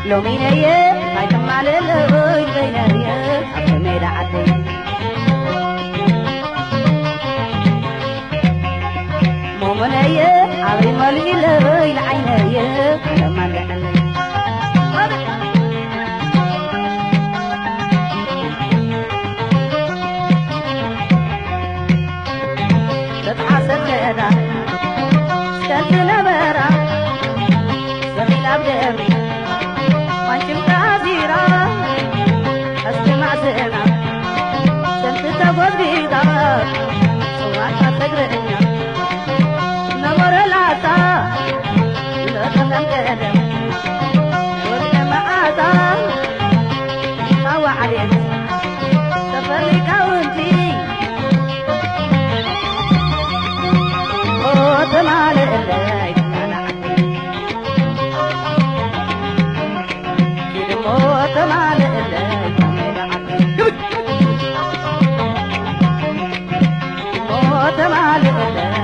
لومينية ما يتمال اللوي بينية أبمي دعتي مومنية عبي مالي اللوي العينية لما دعلي تتحسد لنا سكنت نبرا سمي لابدأمي وانشم تازيرا استمع سينا سنت تقوز بيضا سواتا تقرأنيا نمر العطا لا تفهم قدم وقت معاتا هوا عليك سفرني كونتي وطمع لإليك Come on,